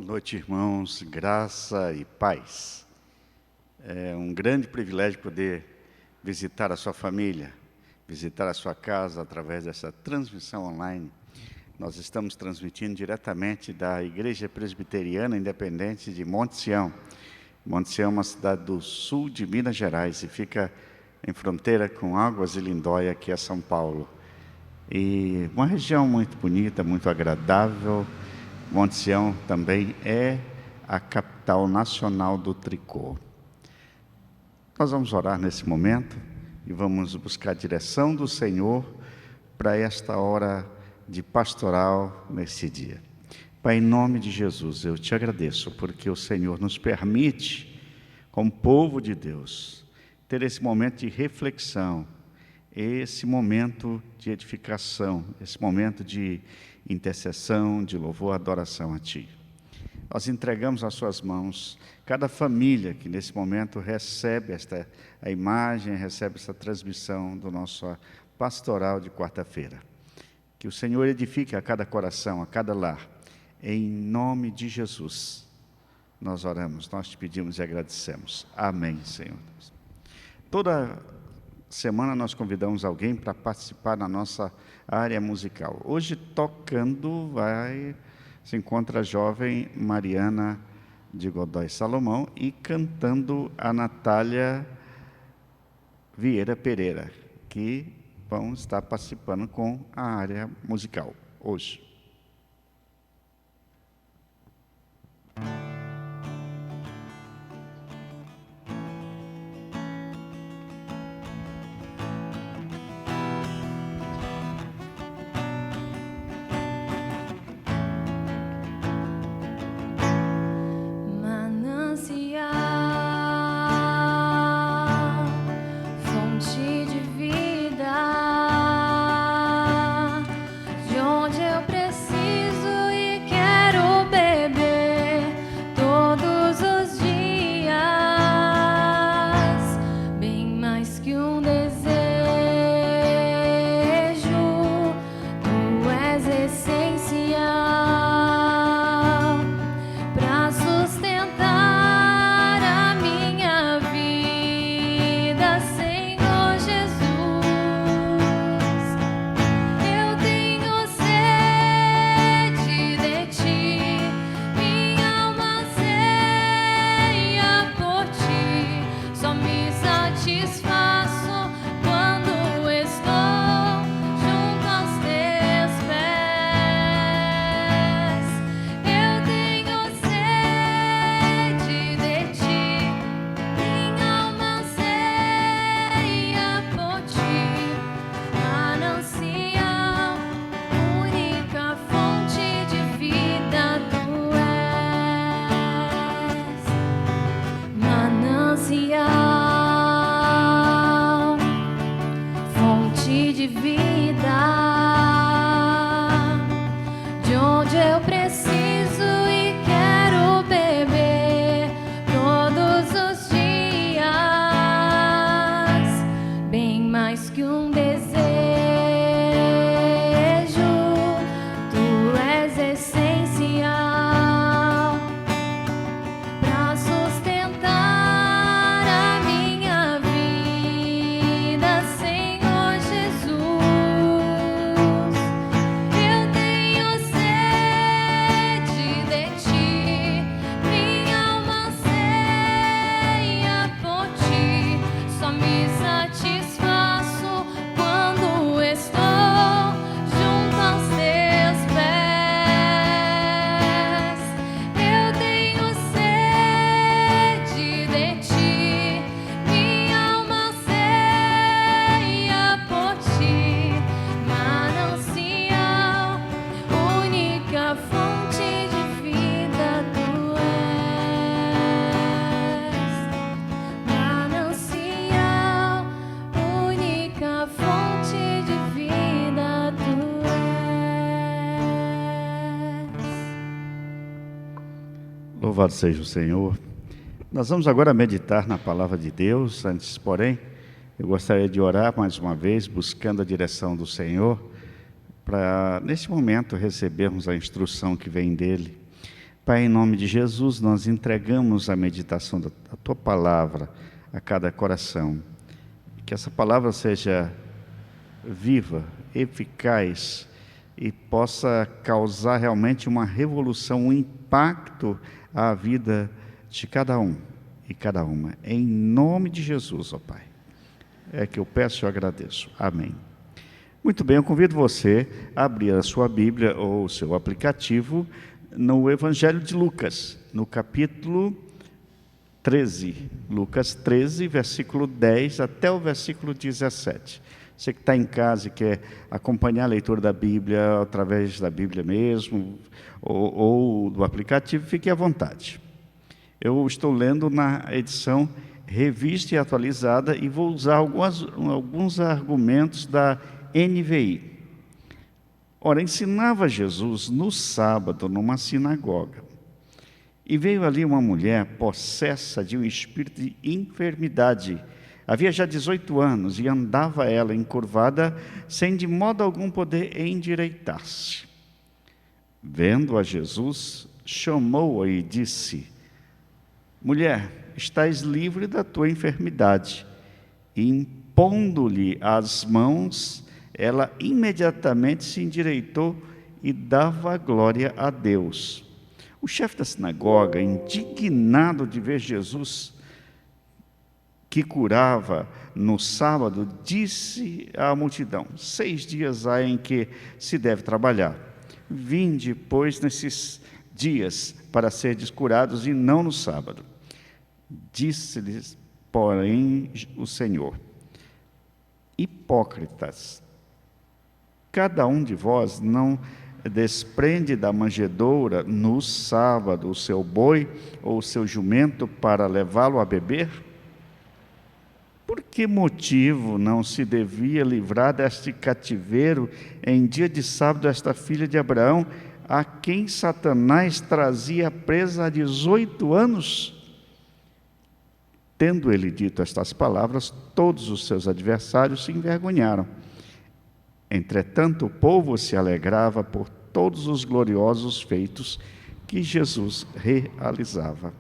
noite, irmãos, graça e paz. É um grande privilégio poder visitar a sua família, visitar a sua casa através dessa transmissão online. Nós estamos transmitindo diretamente da Igreja Presbiteriana Independente de Monte Sião. Monte Sião é uma cidade do sul de Minas Gerais e fica em fronteira com Águas de Lindóia, que é São Paulo. E uma região muito bonita, muito agradável. Monte Sião também é a capital nacional do tricô. Nós vamos orar nesse momento e vamos buscar a direção do Senhor para esta hora de pastoral nesse dia. Pai, em nome de Jesus, eu te agradeço porque o Senhor nos permite, como povo de Deus, ter esse momento de reflexão, esse momento de edificação, esse momento de intercessão, de louvor, adoração a Ti. Nós entregamos às Suas mãos cada família que nesse momento recebe a imagem, recebe essa transmissão do nosso pastoral de quarta-feira. Que o Senhor edifique a cada coração, a cada lar. Em nome de Jesus, nós oramos, nós te pedimos e agradecemos. Amém, Senhor Deus. Toda semana nós convidamos alguém para participar na nossa área musical. Hoje, tocando, se encontra a jovem Mariana de Godoy Salomão e cantando a Natália Vieira Pereira, que vão estar participando com a área musical hoje. Louvado seja o Senhor. Nós vamos agora meditar na palavra de Deus. Antes, porém, eu gostaria de orar mais uma vez, buscando a direção do Senhor, para, nesse momento, recebermos a instrução que vem dEle. Pai, em nome de Jesus, nós entregamos a meditação da Tua Palavra a cada coração. Que essa palavra seja viva, eficaz e possa causar realmente uma revolução, um impacto à vida de cada um e cada uma. Em nome de Jesus, ó Pai, é que eu peço e agradeço. Amém. Muito bem, eu convido você a abrir a sua Bíblia ou o seu aplicativo no Evangelho de Lucas, no capítulo 13. Lucas 13, versículo 10 até o versículo 17. Você que está em casa e quer acompanhar a leitura da Bíblia através da Bíblia mesmo, ou do aplicativo, fique à vontade. Eu estou lendo na edição revista e atualizada e vou usar alguns argumentos da NVI. Ora, ensinava Jesus no sábado numa sinagoga. E veio ali uma mulher possessa de um espírito de enfermidade. Havia já 18 anos e andava ela encurvada, sem de modo algum poder endireitar-se. Vendo a Jesus, chamou-a e disse: Mulher, estás livre da tua enfermidade. E impondo-lhe as mãos, ela imediatamente se endireitou e dava glória a Deus. O chefe da sinagoga, indignado de ver Jesus que curava no sábado, disse à multidão: 6 dias há em que se deve trabalhar. Vinde, pois, nesses dias para serdes curados e não no sábado. Disse-lhes, porém, o Senhor: Hipócritas, cada um de vós não desprende da manjedoura no sábado o seu boi ou o seu jumento para levá-lo a beber? Por que motivo não se devia livrar deste cativeiro em dia de sábado esta filha de Abraão, a quem Satanás trazia presa há 18 anos? Tendo ele dito estas palavras, todos os seus adversários se envergonharam. Entretanto, o povo se alegrava por todos os gloriosos feitos que Jesus realizava.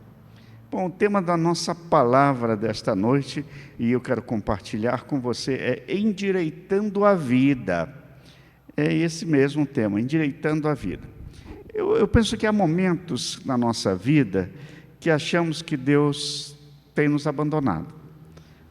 Bom, o tema da nossa palavra desta noite, e eu quero compartilhar com você, é endireitando a vida. É esse mesmo tema, endireitando a vida. Eu penso que há momentos na nossa vida que achamos que Deus tem nos abandonado.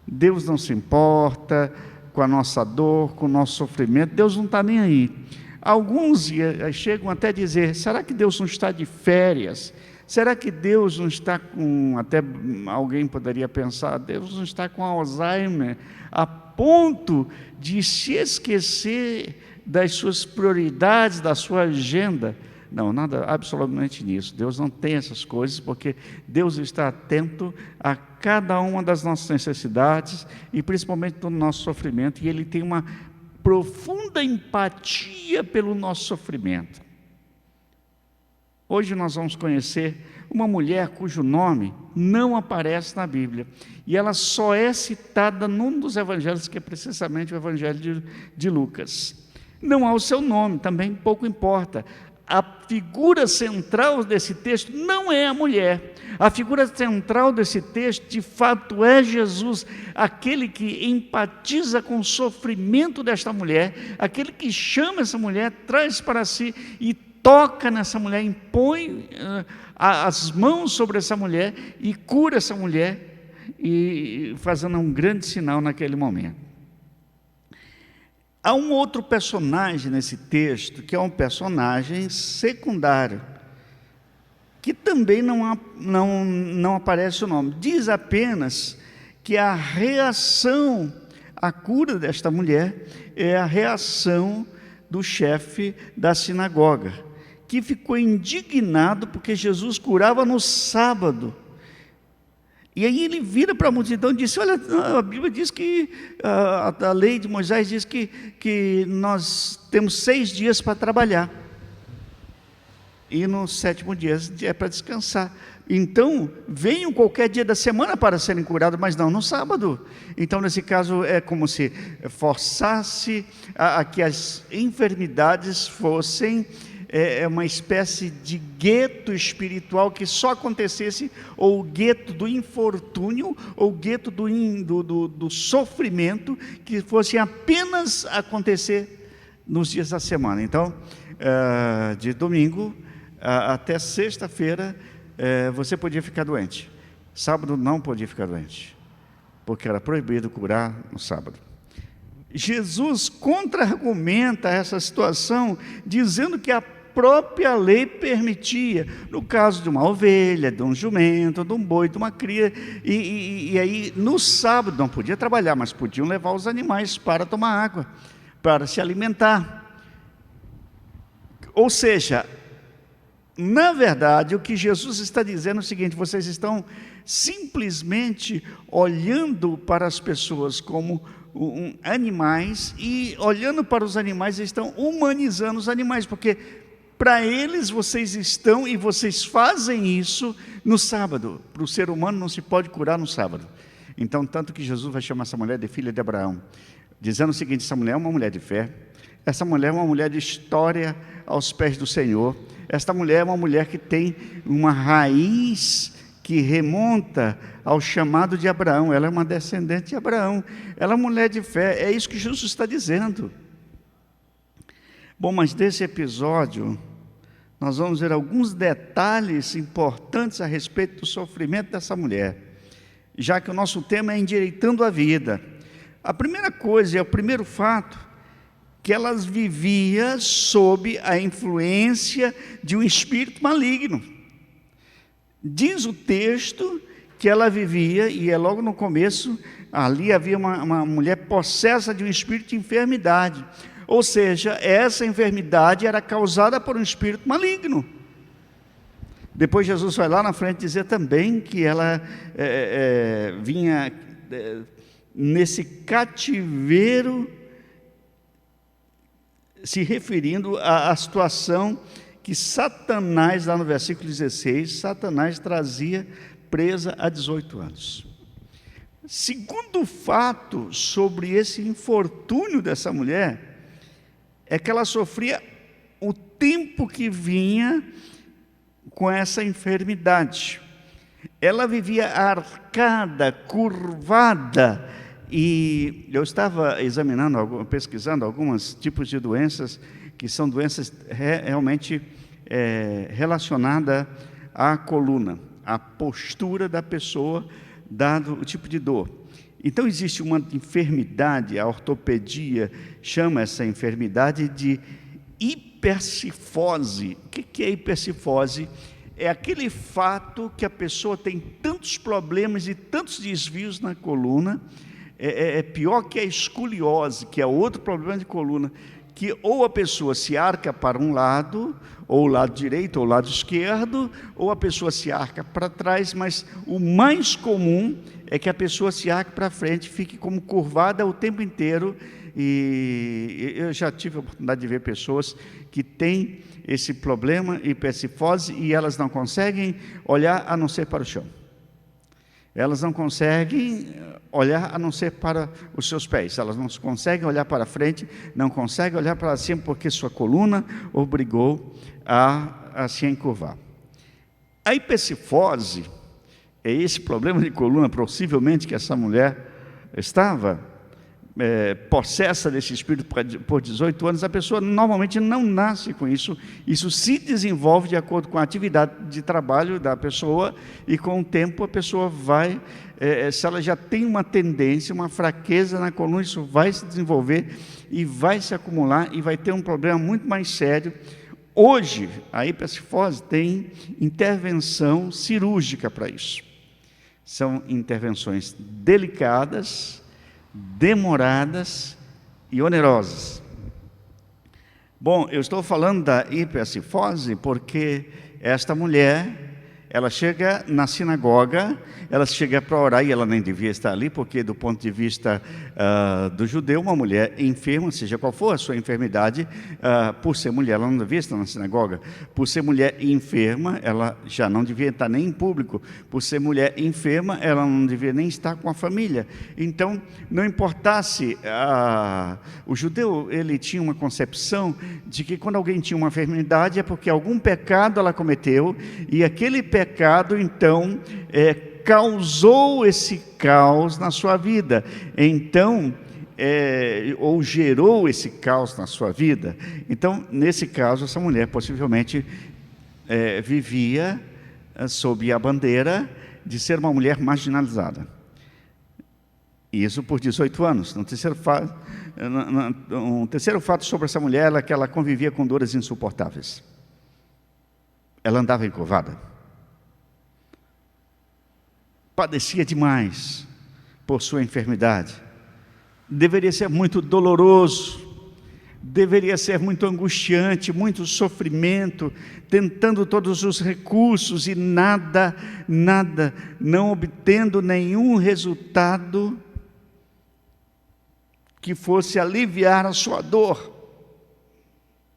Deus não se importa com a nossa dor, com o nosso sofrimento. Deus não está nem aí. Alguns chegam até a dizer: será que Deus não está de férias? Será que Deus não está com, até alguém poderia pensar, Deus não está com Alzheimer, a ponto de se esquecer das suas prioridades, da sua agenda? Não, nada, absolutamente nisso. Deus não tem essas coisas, porque Deus está atento a cada uma das nossas necessidades e principalmente do nosso sofrimento, e Ele tem uma profunda empatia pelo nosso sofrimento. Hoje nós vamos conhecer uma mulher cujo nome não aparece na Bíblia, e ela só é citada num dos evangelhos, que é precisamente o Evangelho de Lucas. Não há o seu nome, também pouco importa. A figura central desse texto não é a mulher. A figura central desse texto, de fato, é Jesus, aquele que empatiza com o sofrimento desta mulher, aquele que chama essa mulher, traz para si e toca nessa mulher, impõe as mãos sobre essa mulher e cura essa mulher, e fazendo um grande sinal naquele momento. Há um outro personagem nesse texto, que é um personagem secundário, que também não aparece o nome. Diz apenas que a reação à cura desta mulher é a reação do chefe da sinagoga, que ficou indignado porque Jesus curava no sábado. E aí ele vira para a multidão e disse: olha, a Bíblia diz que, a lei de Moisés diz que nós temos 6 dias para trabalhar, e no 7º dia é para descansar. Então, venham qualquer dia da semana para serem curados, mas não no sábado. Então, nesse caso, é como se forçasse a que as enfermidades fossem é uma espécie de gueto espiritual que só acontecesse, ou o gueto do infortúnio, ou o gueto do sofrimento, que fosse apenas acontecer nos dias da semana. Então, de domingo até sexta-feira, você podia ficar doente. Sábado não podia ficar doente, porque era proibido curar no sábado. Jesus contra-argumenta essa situação, dizendo que a própria lei permitia, no caso de uma ovelha, de um jumento, de um boi, de uma cria, e aí no sábado não podia trabalhar, mas podiam levar os animais para tomar água, para se alimentar. Ou seja, na verdade, o que Jesus está dizendo é o seguinte: vocês estão simplesmente olhando para as pessoas como animais, e olhando para os animais, eles estão humanizando os animais, porque para eles vocês estão, e vocês fazem isso no sábado. Para o ser humano não se pode curar no sábado. Então, tanto que Jesus vai chamar essa mulher de filha de Abraão, dizendo o seguinte: essa mulher é uma mulher de fé, essa mulher é uma mulher de história aos pés do Senhor, esta mulher é uma mulher que tem uma raiz que remonta ao chamado de Abraão. Ela é uma descendente de Abraão, ela é uma mulher de fé. É isso que Jesus está dizendo. Bom, mas desse episódio nós vamos ver alguns detalhes importantes a respeito do sofrimento dessa mulher, já que o nosso tema é endireitando a vida. A primeira coisa, o primeiro fato, que ela vivia sob a influência de um espírito maligno. Diz o texto que ela vivia, e é logo no começo, ali havia uma mulher possessa de um espírito de enfermidade. Ou seja, essa enfermidade era causada por um espírito maligno. Depois Jesus vai lá na frente dizer também que ela vinha nesse cativeiro, se referindo à situação que Satanás, lá no versículo 16, Satanás trazia presa há 18 anos. Segundo fato sobre esse infortúnio dessa mulher, é que ela sofria o tempo que vinha com essa enfermidade. Ela vivia arcada, curvada, e eu estava pesquisando alguns tipos de doenças, que são doenças realmente relacionadas à coluna, à postura da pessoa, dado o tipo de dor. Então existe uma enfermidade, a ortopedia chama essa enfermidade de hipercifose. O que é hipercifose? É aquele fato que a pessoa tem tantos problemas e tantos desvios na coluna, é pior que a escoliose, que é outro problema de coluna, que ou a pessoa se arca para um lado, ou o lado direito, ou o lado esquerdo, ou a pessoa se arca para trás, mas o mais comum é que a pessoa se arque para frente, fique como curvada o tempo inteiro. E eu já tive a oportunidade de ver pessoas que têm esse problema, hipercifose, e elas não conseguem olhar a não ser para o chão. Elas não conseguem olhar a não ser para os seus pés. Elas não conseguem olhar para frente, não conseguem olhar para cima, porque sua coluna obrigou a se encurvar. A hipercifose é esse problema de coluna, possivelmente, que essa mulher estava possessa desse espírito por 18 anos. A pessoa normalmente não nasce com isso. Isso se desenvolve de acordo com a atividade de trabalho da pessoa, e com o tempo a pessoa vai, se ela já tem uma tendência, uma fraqueza na coluna, isso vai se desenvolver e vai se acumular, e vai ter um problema muito mais sério. Hoje, a hipercifose tem intervenção cirúrgica para isso. São intervenções delicadas, demoradas e onerosas. Bom, eu estou falando da hipercifose porque esta mulher, Ela chega na sinagoga, ela chega para orar, e ela nem devia estar ali, porque do ponto de vista do judeu, uma mulher enferma, seja qual for a sua enfermidade, por ser mulher, ela não devia estar na sinagoga. Por ser mulher enferma, ela já não devia estar nem em público. Por ser mulher enferma, ela não devia nem estar com a família. Então, não importasse, o judeu, ele tinha uma concepção de que quando alguém tinha uma enfermidade é porque algum pecado ela cometeu, e aquele pecado, então, causou esse caos na sua vida. Então, ou gerou esse caos na sua vida. Então, nesse caso, essa mulher possivelmente vivia sob a bandeira de ser uma mulher marginalizada. E isso por 18 anos. Um terceiro fato sobre essa mulher é que ela convivia com dores insuportáveis. Ela andava encurvada. Padecia demais por sua enfermidade. Deveria ser muito doloroso, deveria ser muito angustiante, muito sofrimento, tentando todos os recursos e nada, não obtendo nenhum resultado que fosse aliviar a sua dor.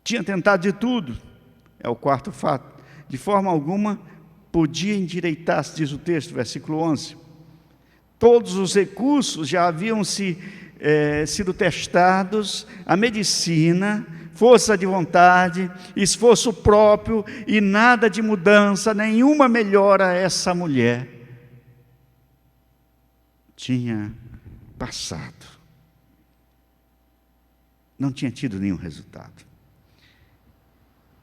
Tinha tentado de tudo. É o quarto fato. De forma alguma podia endireitar-se, diz o texto, versículo 11. Todos os recursos já haviam sido testados, a medicina, força de vontade, esforço próprio, e nada de mudança, nenhuma melhora. Essa mulher tinha passado, não tinha tido nenhum resultado.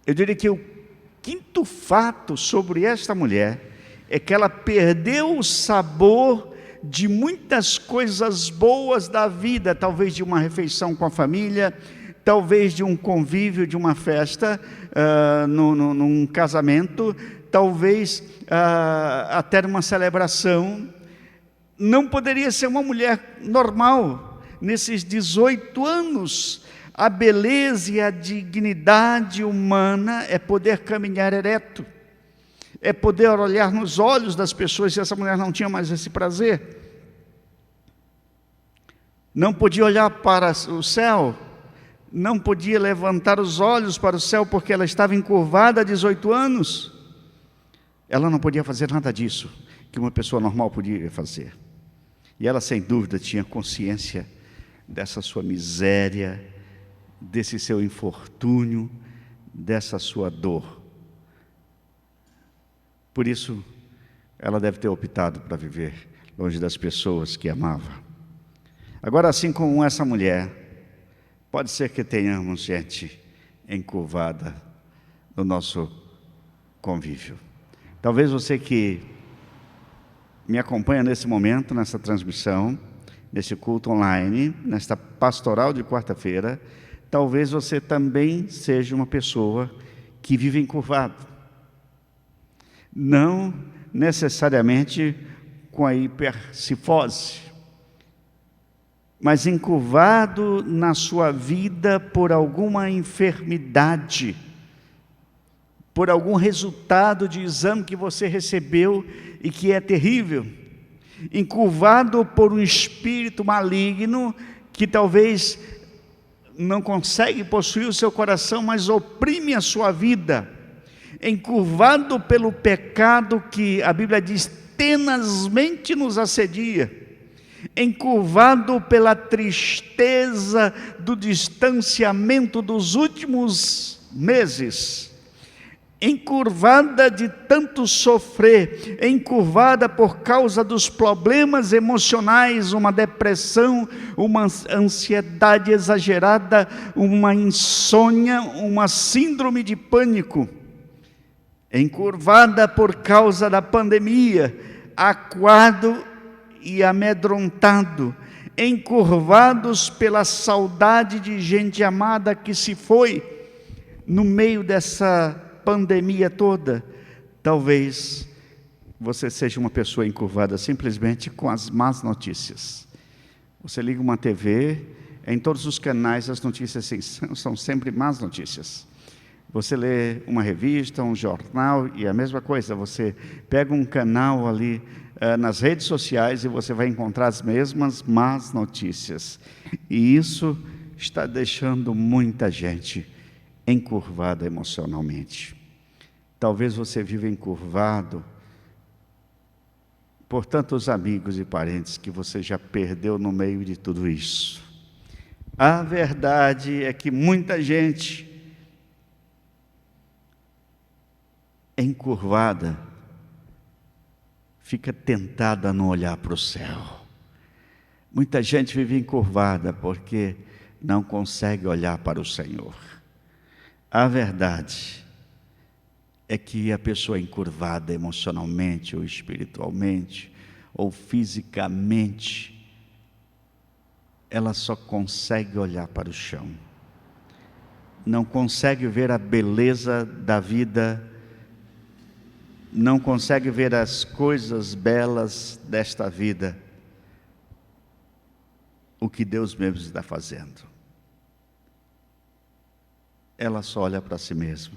Eu diria que o quinto fato sobre esta mulher é que ela perdeu o sabor de muitas coisas boas da vida, talvez de uma refeição com a família, talvez de um convívio, de uma festa, num casamento, talvez até numa celebração. Não poderia ser uma mulher normal. Nesses 18 anos, a beleza e a dignidade humana é poder caminhar ereto, é poder olhar nos olhos das pessoas, e essa mulher não tinha mais esse prazer. Não podia olhar para o céu, não podia levantar os olhos para o céu, porque ela estava encurvada há 18 anos. Ela não podia fazer nada disso que uma pessoa normal podia fazer. E ela, sem dúvida, tinha consciência dessa sua miséria, desse seu infortúnio, dessa sua dor. Por isso, ela deve ter optado para viver longe das pessoas que amava. Agora, assim como essa mulher, pode ser que tenhamos gente encurvada no nosso convívio. Talvez você que me acompanha nesse momento, nessa transmissão, nesse culto online, nesta pastoral de quarta-feira, talvez você também seja uma pessoa que vive encurvado. Não necessariamente com a hipercifose, mas encurvado na sua vida por alguma enfermidade, por algum resultado de exame que você recebeu e que é terrível, encurvado por um espírito maligno que talvez não consegue possuir o seu coração, mas oprime a sua vida, encurvado pelo pecado que a Bíblia diz tenazmente nos assedia, encurvado pela tristeza do distanciamento dos últimos meses, encurvada de tanto sofrer, encurvada por causa dos problemas emocionais, uma depressão, uma ansiedade exagerada, uma insônia, uma síndrome de pânico, encurvada por causa da pandemia, acuado e amedrontado, encurvados pela saudade de gente amada que se foi no meio dessa pandemia toda. Talvez você seja uma pessoa encurvada simplesmente com as más notícias. Você liga uma TV, em todos os canais as notícias são sempre más notícias. Você lê uma revista, um jornal, e a mesma coisa, você pega um canal ali nas redes sociais e você vai encontrar as mesmas más notícias. E isso está deixando muita gente encurvada emocionalmente. Talvez você viva encurvado por tantos amigos e parentes que você já perdeu no meio de tudo isso. A verdade é que muita gente encurvada fica tentada a não olhar para o céu. Muita gente vive encurvada porque não consegue olhar para o Senhor. A verdade é que a pessoa encurvada emocionalmente ou espiritualmente ou fisicamente, ela só consegue olhar para o chão. Não consegue ver a beleza da vida, não consegue ver as coisas belas desta vida, o que Deus mesmo está fazendo. Ela só olha para si mesma,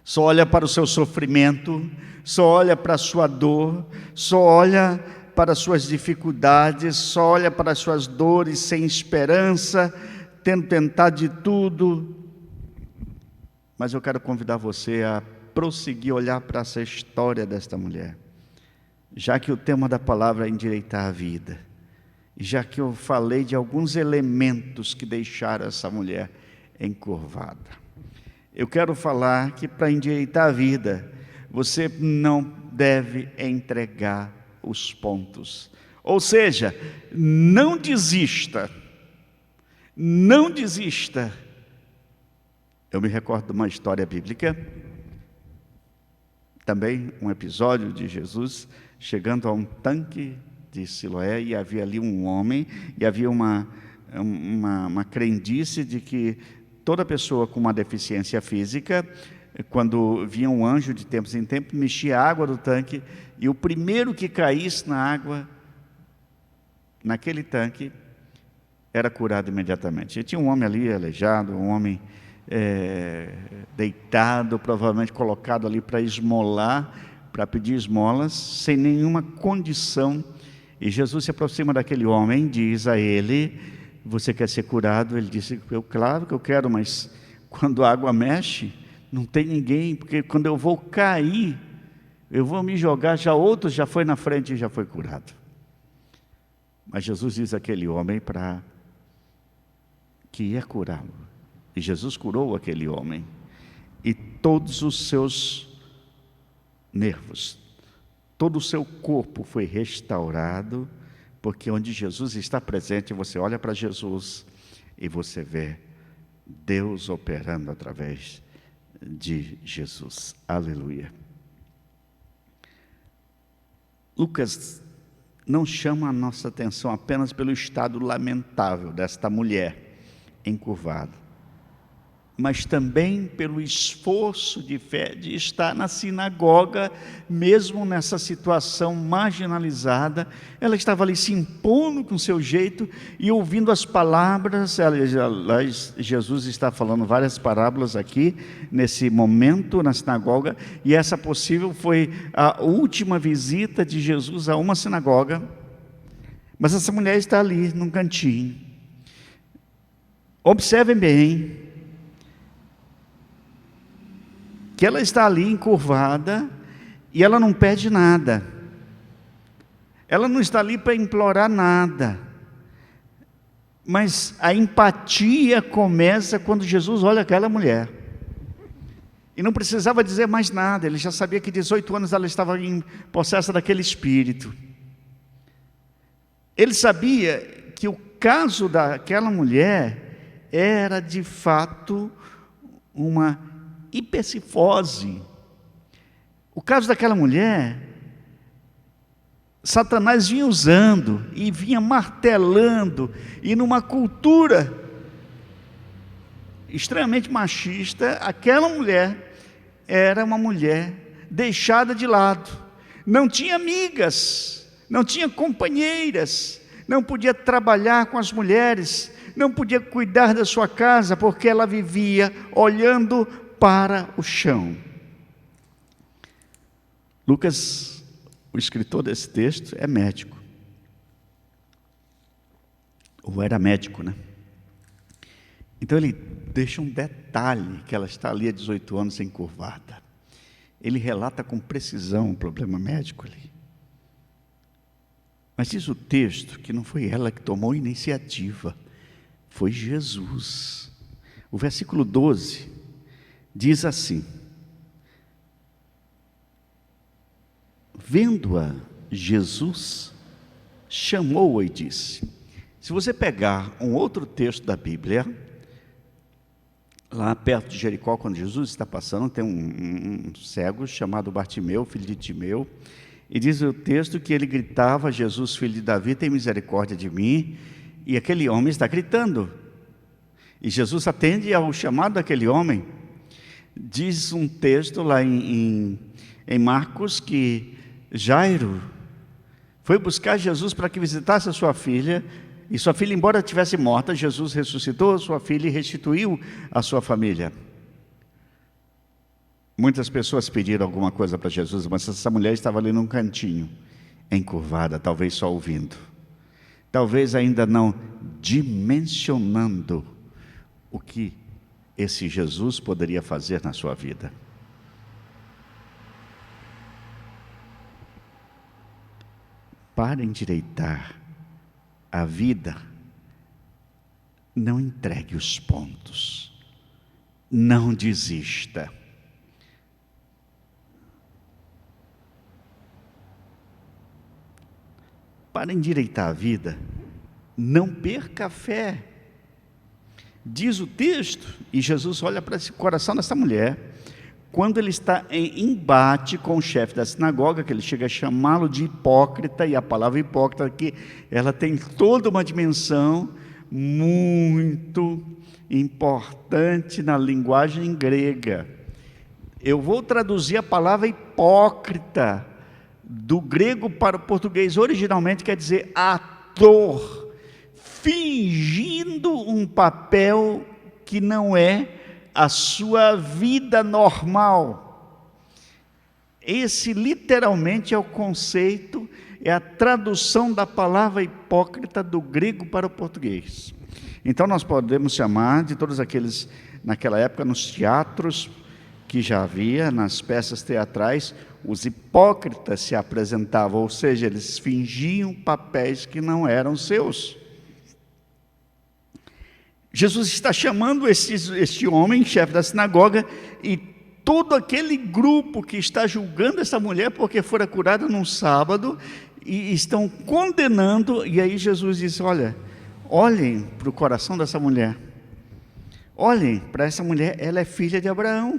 só olha para o seu sofrimento, só olha para a sua dor, só olha para as suas dificuldades, só olha para as suas dores sem esperança, tendo tentado de tudo. Mas eu quero convidar você a prosseguir, olhar para essa história desta mulher, já que o tema da palavra é endireitar a vida, já que eu falei de alguns elementos que deixaram essa mulher encurvada. Eu quero falar que para endireitar a vida, você não deve entregar os pontos. Ou seja, não desista. Não desista. Eu me recordo de uma história bíblica, também um episódio de Jesus chegando a um tanque de Siloé, e havia ali um homem, e havia uma crendice de que toda pessoa com uma deficiência física, quando vinha um anjo de tempos em tempos, mexia a água do tanque, e o primeiro que caísse na água, naquele tanque, era curado imediatamente. E tinha um homem ali aleijado, um homem deitado, provavelmente colocado ali para esmolar, para pedir esmolas, sem nenhuma condição. E Jesus se aproxima daquele homem, diz a ele: você quer ser curado? Ele disse: claro que eu quero, mas quando a água mexe, não tem ninguém, porque quando eu vou cair, eu vou me jogar, já outro já foi na frente e já foi curado. Mas Jesus diz àquele homem que ia curá-lo. E Jesus curou aquele homem, e todos os seus nervos, todo o seu corpo foi restaurado, porque onde Jesus está presente, você olha para Jesus e você vê Deus operando através de Jesus. Aleluia. Lucas não chama a nossa atenção apenas pelo estado lamentável desta mulher encurvada, mas também pelo esforço de fé de estar na sinagoga, mesmo nessa situação marginalizada. Ela estava ali se impondo com o seu jeito e ouvindo as palavras. Jesus está falando várias parábolas aqui, nesse momento na sinagoga, e essa possível foi a última visita de Jesus a uma sinagoga. Mas essa mulher está ali, num cantinho. Observem bem, que ela está ali encurvada e ela não pede nada. Ela não está ali para implorar nada. Mas a empatia começa quando Jesus olha aquela mulher. E não precisava dizer mais nada, ele já sabia que 18 anos ela estava em possesso daquele espírito. Ele sabia que o caso daquela mulher era de fato uma hipercifose. O caso daquela mulher, Satanás vinha usando e vinha martelando, e numa cultura extremamente machista, aquela mulher era uma mulher deixada de lado, não tinha amigas, não tinha companheiras, não podia trabalhar com as mulheres, não podia cuidar da sua casa, porque ela vivia olhando para o chão. Lucas, o escritor desse texto, é médico. Ou era médico, né? Então ele deixa um detalhe, que ela está ali há 18 anos encurvada. Ele relata com precisão o problema médico ali. Mas diz o texto que não foi ela que tomou a iniciativa, foi Jesus. O versículo 12 diz assim: vendo-a, Jesus chamou-a e disse. Se você pegar um outro texto da Bíblia, lá perto de Jericó, quando Jesus está passando, tem um cego chamado Bartimeu, filho de Timeu, e diz o texto que ele gritava: Jesus, filho de Davi, tem misericórdia de mim. E aquele homem está gritando, e Jesus atende ao chamado daquele homem. Diz um texto lá em Marcos que Jairo foi buscar Jesus para que visitasse a sua filha, e sua filha, embora estivesse morta, Jesus ressuscitou a sua filha e restituiu a sua família. Muitas pessoas pediram alguma coisa para Jesus, mas essa mulher estava ali num cantinho, encurvada, talvez só ouvindo, talvez ainda não dimensionando o que esse Jesus poderia fazer na sua vida. Para endireitar a vida, não entregue os pontos, não desista. Para endireitar a vida, não perca a fé. Diz o texto, e Jesus olha para esse coração dessa mulher, quando ele está em embate com o chefe da sinagoga, que ele chega a chamá-lo de hipócrita, e a palavra hipócrita aqui, ela tem toda uma dimensão muito importante na linguagem grega. Eu vou traduzir a palavra hipócrita do grego para o português. Originalmente quer dizer ator, fingindo um papel que não é a sua vida normal. Esse literalmente é o conceito, é a tradução da palavra hipócrita do grego para o português. Então nós podemos chamar de todos aqueles, naquela época, nos teatros que já havia, nas peças teatrais, os hipócritas se apresentavam, ou seja, eles fingiam papéis que não eram seus. Jesus está chamando este homem, chefe da sinagoga, e todo aquele grupo que está julgando essa mulher porque fora curada num sábado, e estão condenando, e aí Jesus diz: olhem para o coração dessa mulher, olhem para essa mulher, ela é filha de Abraão.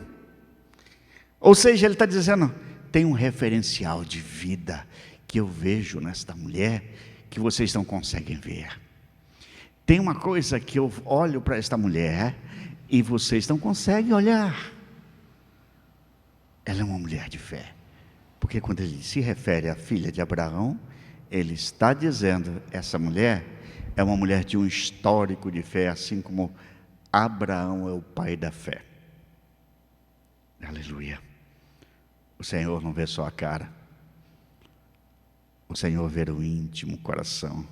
Ou seja, ele está dizendo, tem um referencial de vida que eu vejo nesta mulher, que vocês não conseguem ver. Tem uma coisa que eu olho para esta mulher e vocês não conseguem olhar. Ela é uma mulher de fé. Porque quando ele se refere à filha de Abraão, ele está dizendo, essa mulher é uma mulher de um histórico de fé, assim como Abraão é o pai da fé. Aleluia. O Senhor não vê só a cara. O Senhor vê o íntimo coração.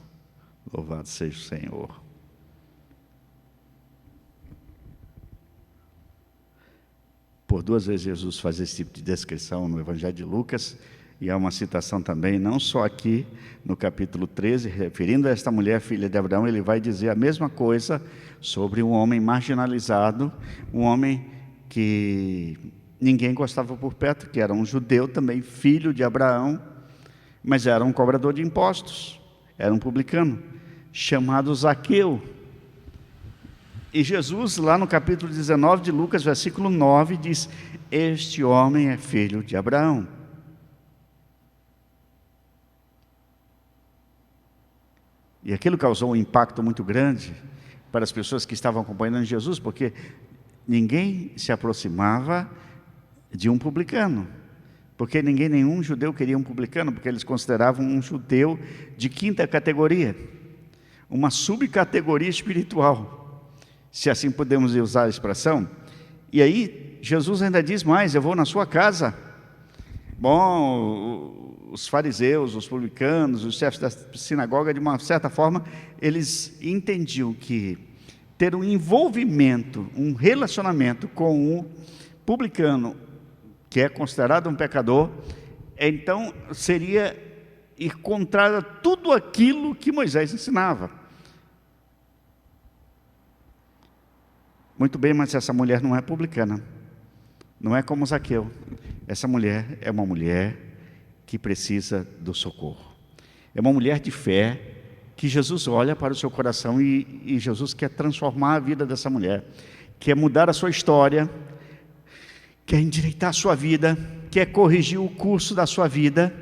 Louvado seja o Senhor. Por 2 vezes Jesus faz esse tipo de descrição no Evangelho de Lucas, e há uma citação também, não só aqui no capítulo 13, referindo a esta mulher, filha de Abraão, ele vai dizer a mesma coisa sobre um homem marginalizado, um homem que ninguém gostava por perto, que era um judeu também, filho de Abraão, mas era um cobrador de impostos, era um publicano, chamado Zaqueu. E Jesus, lá no capítulo 19 de Lucas, versículo 9, diz, este homem é filho de Abraão. E aquilo causou um impacto muito grande para as pessoas que estavam acompanhando Jesus, porque ninguém se aproximava de um publicano, porque nenhum judeu queria um publicano, porque eles consideravam um judeu de 5ª categoria, uma subcategoria espiritual, se assim podemos usar a expressão. E aí, Jesus ainda diz mais: eu vou na sua casa. Bom, os fariseus, os publicanos, os chefes da sinagoga, de uma certa forma, eles entendiam que ter um envolvimento, um relacionamento com o publicano, que é considerado um pecador, então seria ir contrário a tudo aquilo que Moisés ensinava. Muito bem, mas essa mulher não é publicana, não é como Zaqueu. Essa mulher é uma mulher que precisa do socorro. É uma mulher de fé que Jesus olha para o seu coração e Jesus quer transformar a vida dessa mulher, quer mudar a sua história, quer endireitar a sua vida, quer corrigir o curso da sua vida,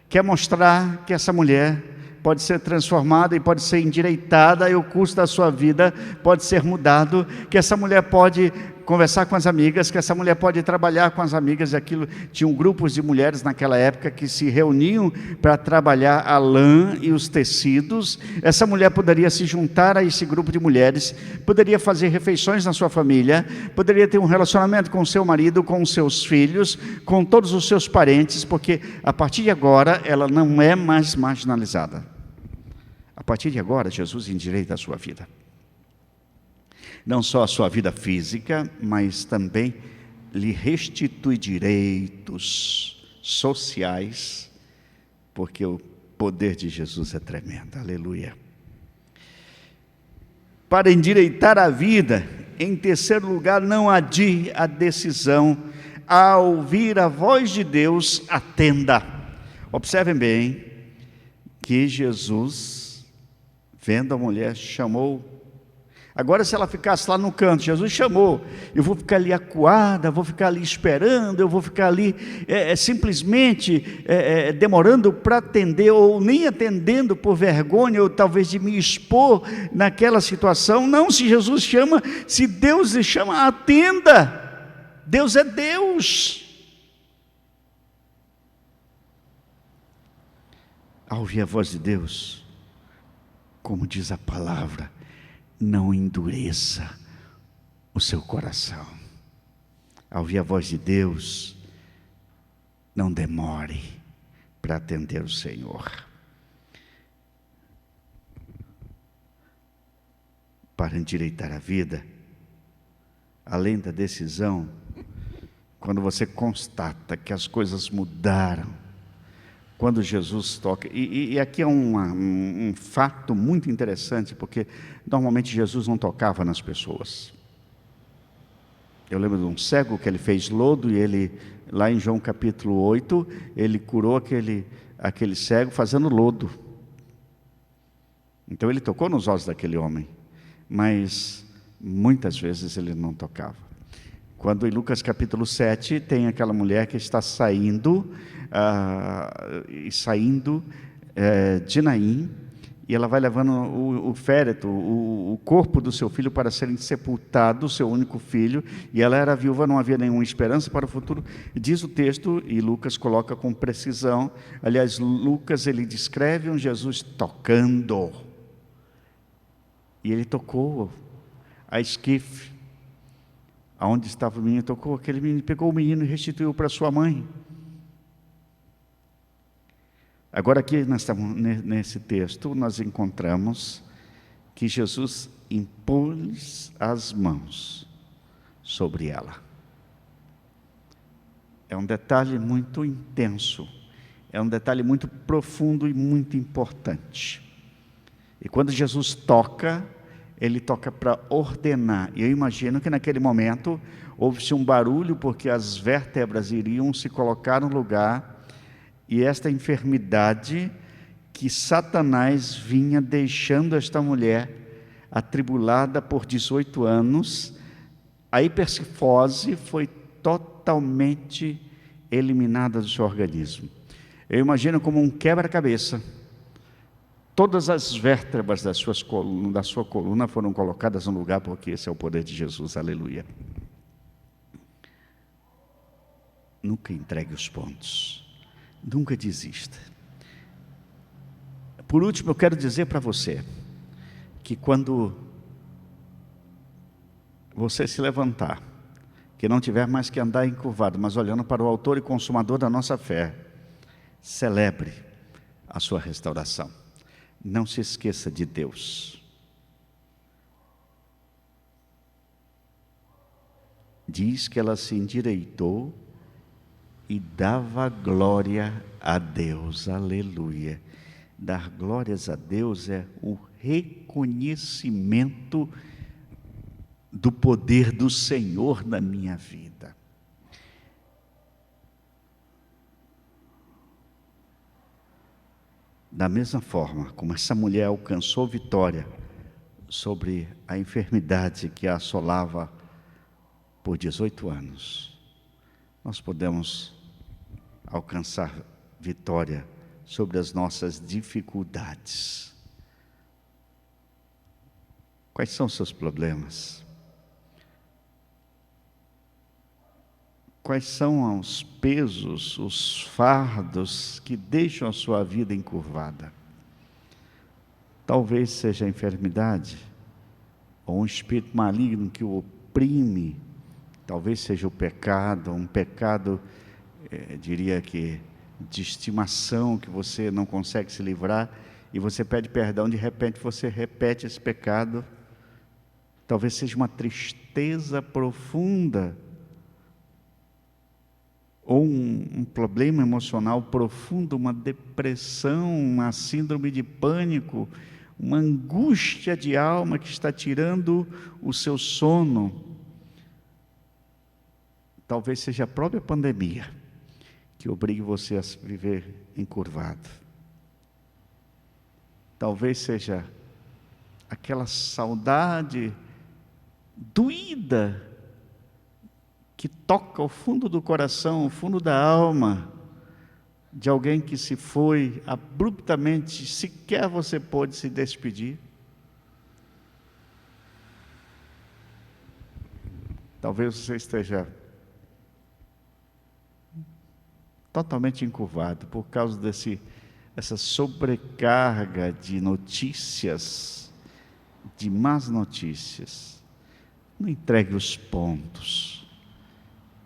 quer mostrar que essa mulher pode ser transformada e pode ser endireitada, e o curso da sua vida pode ser mudado, que essa mulher pode conversar com as amigas, que essa mulher pode trabalhar com as amigas. Aquilo, tinham grupos de mulheres naquela época que se reuniam para trabalhar a lã e os tecidos. Essa mulher poderia se juntar a esse grupo de mulheres, poderia fazer refeições na sua família, poderia ter um relacionamento com o seu marido, com os seus filhos, com todos os seus parentes, porque a partir de agora ela não é mais marginalizada. A partir de agora, Jesus endireita a sua vida. Não só a sua vida física, mas também lhe restitui direitos sociais, porque o poder de Jesus é tremendo. Aleluia. Para endireitar a vida, em terceiro lugar, não adie a decisão. Ao ouvir a voz de Deus, atenda. Observem bem que Jesus, vendo a mulher, chamou. Agora, se ela ficasse lá no canto, Jesus chamou, eu vou ficar ali acuada, vou ficar ali esperando, eu vou ficar ali simplesmente demorando para atender, ou nem atendendo por vergonha, ou talvez de me expor naquela situação. Não, se Jesus chama, se Deus lhe chama, atenda. Deus é Deus. Ao ouvir a voz de Deus, como diz a palavra, não endureça o seu coração. Ao ouvir a voz de Deus, não demore para atender o Senhor. Para endireitar a vida, além da decisão, quando você constata que as coisas mudaram, quando Jesus toca, e aqui é um fato muito interessante, porque normalmente Jesus não tocava nas pessoas. Eu lembro de um cego que ele fez lodo, e ele, lá em João capítulo 8, ele curou aquele cego fazendo lodo. Então ele tocou nos ossos daquele homem, mas muitas vezes ele não tocava. Quando em Lucas capítulo 7 tem aquela mulher que está saindo de Naim, e ela vai levando o féretro, o corpo do seu filho para ser sepultado, o seu único filho, e ela era viúva, não havia nenhuma esperança para o futuro. Diz o texto, e Lucas coloca com precisão, aliás, Lucas ele descreve um Jesus tocando, e ele tocou a esquife, aonde estava o menino, tocou aquele menino, pegou o menino e restituiu para sua mãe. Agora aqui nesse texto nós encontramos que Jesus impôs as mãos sobre ela. É um detalhe muito intenso, é um detalhe muito profundo e muito importante. E quando Jesus toca, ele toca para ordenar. E eu imagino que naquele momento houve-se um barulho, porque as vértebras iriam se colocar no lugar. E esta enfermidade que Satanás vinha deixando esta mulher atribulada por 18 anos, a hipercifose foi totalmente eliminada do seu organismo. Eu imagino como um quebra-cabeça. Todas as vértebras da sua coluna foram colocadas no lugar, porque esse é o poder de Jesus, aleluia. Nunca entregue os pontos. Nunca desista. Por último, eu quero dizer para você que quando você se levantar que não tiver mais que andar encurvado, mas olhando para o autor e consumador da nossa fé, celebre a sua restauração. Não se esqueça de Deus. Diz que ela se endireitou e dava glória a Deus. Aleluia. Dar glórias a Deus é o reconhecimento do poder do Senhor na minha vida. Da mesma forma como essa mulher alcançou vitória sobre a enfermidade que a assolava por 18 anos, nós podemos alcançar vitória sobre as nossas dificuldades. Quais são os seus problemas? Quais são os pesos, os fardos que deixam a sua vida encurvada? Talvez seja a enfermidade, ou um espírito maligno que o oprime. Talvez seja o pecado, um pecado, diria que, de estimação, que você não consegue se livrar, e você pede perdão, de repente você repete esse pecado. Talvez seja uma tristeza profunda, ou um problema emocional profundo, uma depressão, uma síndrome de pânico, uma angústia de alma que está tirando o seu sono. Talvez seja a própria pandemia que obrigue você a viver encurvado. Talvez seja aquela saudade doída que toca o fundo do coração, o fundo da alma, de alguém que se foi abruptamente, sequer você pôde se despedir. Talvez você esteja totalmente encurvado por causa essa sobrecarga de notícias, de más notícias. Não entregue os pontos.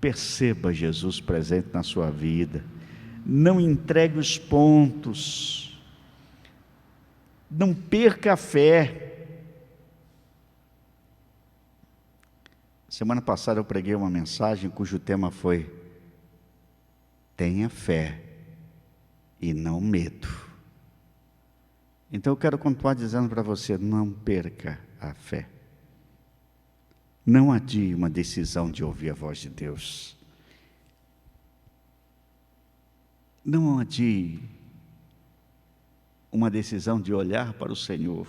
Perceba Jesus presente na sua vida. Não entregue os pontos. Não perca a fé. Semana passada eu preguei uma mensagem cujo tema foi: tenha fé e não medo. Então eu quero continuar dizendo para você: não perca a fé. Não adie uma decisão de ouvir a voz de Deus. Não adie uma decisão de olhar para o Senhor.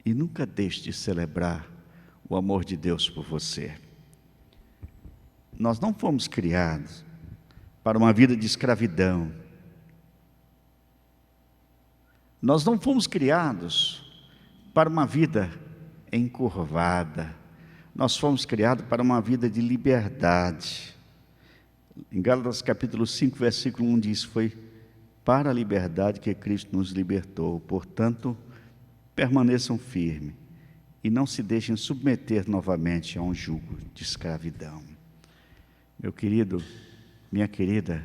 E nunca deixe de celebrar o amor de Deus por você. Nós não fomos criados para uma vida de escravidão. Nós não fomos criados para uma vida encurvada. Nós fomos criados para uma vida de liberdade. Em Gálatas capítulo 5, versículo 1 diz: foi para a liberdade que Cristo nos libertou. Portanto, permaneçam firmes e não se deixem submeter novamente a um jugo de escravidão. Meu querido, minha querida,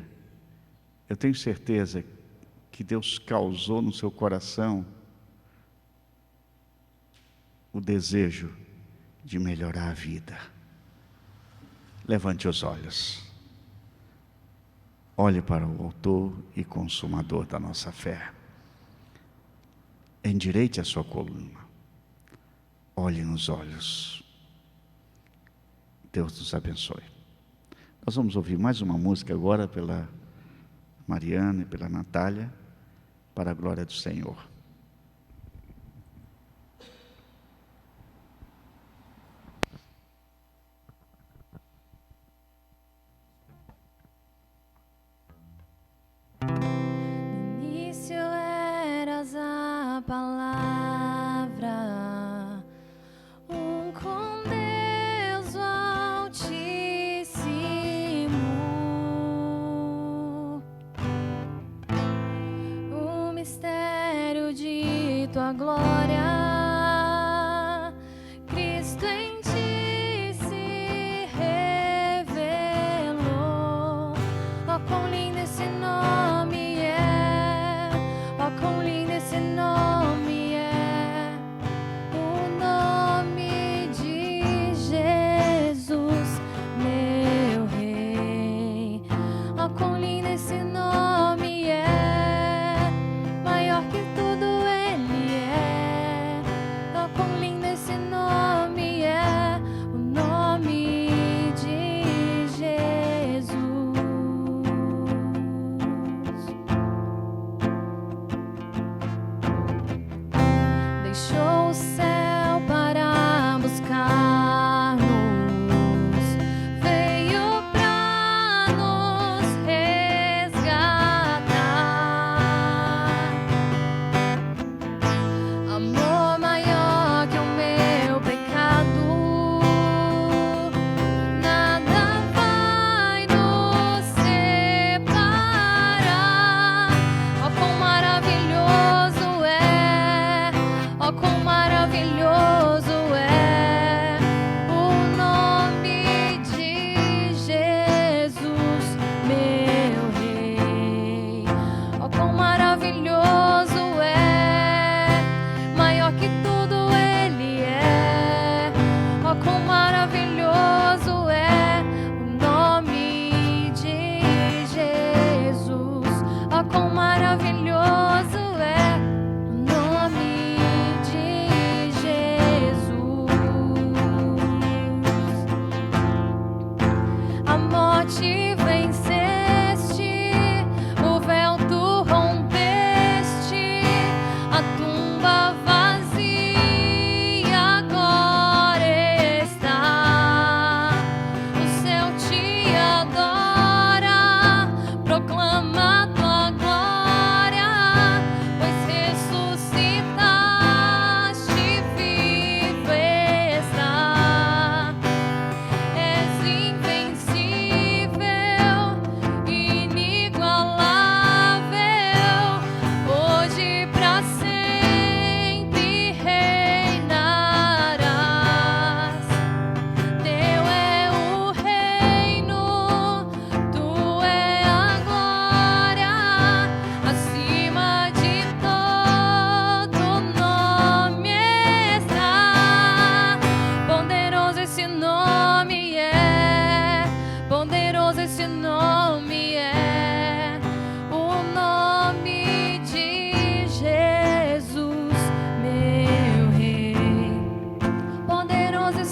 eu tenho certeza que Deus causou no seu coração o desejo de melhorar a vida. Levante os olhos. Olhe para o autor e consumador da nossa fé. Endireite a sua coluna. Olhe nos olhos. Deus nos abençoe. Nós vamos ouvir mais uma música agora pela Mariana e pela Natália, para a glória do Senhor. Palavra, com Deus Altíssimo, o mistério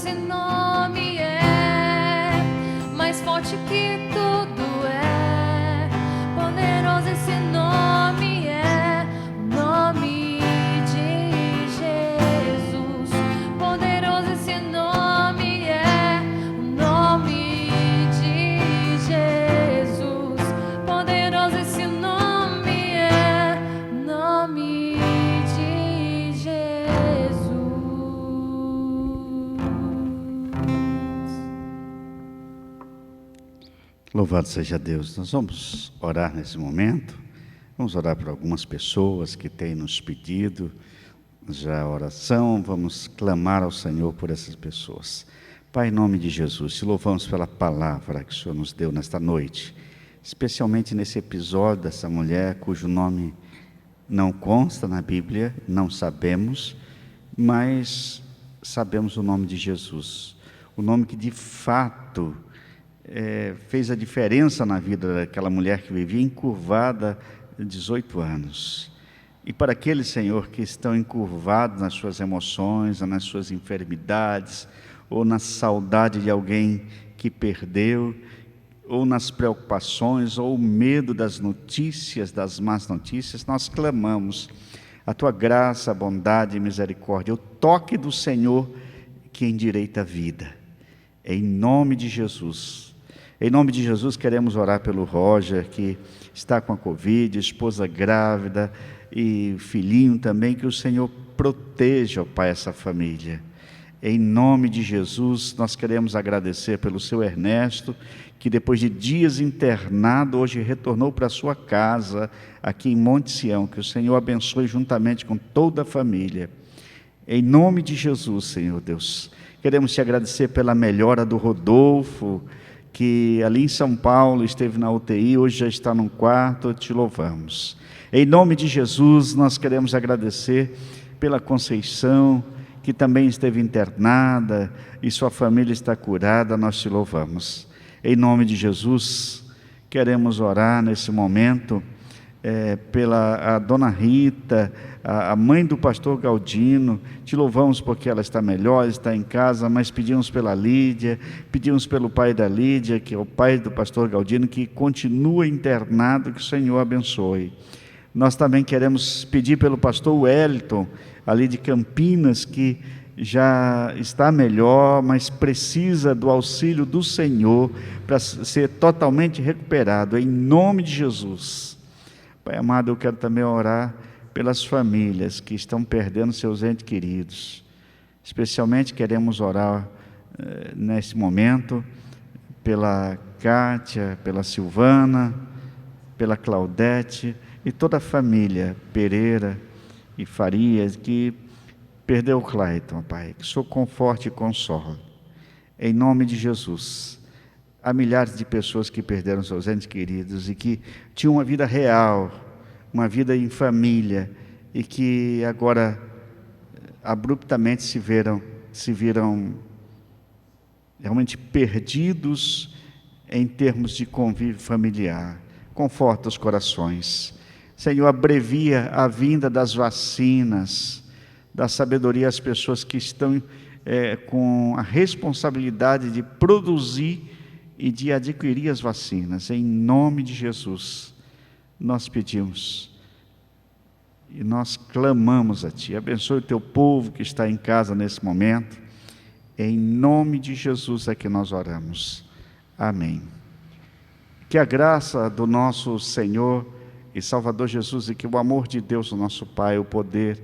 esse nome é, mais forte que tudo é. Poderoso esse nome é, o nome de Jesus. Poderoso esse nome é, o nome de Jesus. Poderoso esse nome é, o nome de Jesus. Louvado seja Deus. Nós vamos orar nesse momento. Vamos orar por algumas pessoas que têm nos pedido já a oração. Vamos clamar ao Senhor por essas pessoas. Pai, em nome de Jesus, te louvamos pela palavra que o Senhor nos deu nesta noite, especialmente nesse episódio dessa mulher cujo nome não consta na Bíblia, não sabemos, mas sabemos o nome de Jesus, o nome que de fato fez a diferença na vida daquela mulher que vivia encurvada 18 anos. E para aqueles, Senhor, que estão encurvados nas suas emoções, ou nas suas enfermidades, ou na saudade de alguém que perdeu, ou nas preocupações, ou o medo das notícias, das más notícias, nós clamamos a Tua graça, bondade e misericórdia, o toque do Senhor que endireita a vida. Em nome de Jesus. Em nome de Jesus, queremos orar pelo Roger, que está com a Covid, esposa grávida e filhinho também, que o Senhor proteja, ó Pai, essa família. Em nome de Jesus, nós queremos agradecer pelo seu Ernesto, que depois de dias internado, hoje retornou para a sua casa, aqui em Monte Sião. Que o Senhor abençoe juntamente com toda a família. Em nome de Jesus, Senhor Deus. Queremos te agradecer pela melhora do Rodolfo, que ali em São Paulo esteve na UTI, hoje já está num quarto, te louvamos. Em nome de Jesus, nós queremos agradecer pela Conceição, que também esteve internada e sua família está curada, nós te louvamos. Em nome de Jesus, queremos orar nesse momento pela a dona Rita, a mãe do pastor Galdino. Te louvamos porque ela está melhor, está em casa, mas pedimos pela Lídia, pedimos pelo pai da Lídia, que é o pai do pastor Galdino, que continua internado, que o Senhor abençoe. Nós também queremos pedir pelo pastor Wellington, ali de Campinas, que já está melhor, mas precisa do auxílio do Senhor para ser totalmente recuperado, em nome de Jesus. Pai amado, eu quero também orar pelas famílias que estão perdendo seus entes queridos. Especialmente queremos orar nesse momento pela Kátia, pela Silvana, pela Claudete e toda a família Pereira e Farias que perdeu o Clayton, Pai. Que o Senhor conforte e console. Em nome de Jesus. Há milhares de pessoas que perderam seus entes queridos e que tinham uma vida real, uma vida em família, e que agora abruptamente se viram realmente perdidos em termos de convívio familiar. Conforta os corações. Senhor, abrevia a vinda das vacinas, dá sabedoria às pessoas que estão com a responsabilidade de produzir e de adquirir as vacinas. Em nome de Jesus, nós pedimos e nós clamamos a Ti. Abençoe o Teu povo que está em casa nesse momento. Em nome de Jesus é que nós oramos. Amém. Que a graça do nosso Senhor e Salvador Jesus e que o amor de Deus, o nosso Pai, o poder,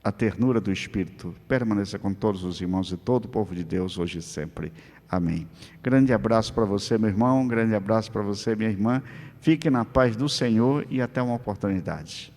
a ternura do Espírito permaneça com todos os irmãos e todo o povo de Deus, hoje e sempre. Amém. Grande abraço para você, meu irmão, grande abraço para você, minha irmã. Fique na paz do Senhor e até uma oportunidade.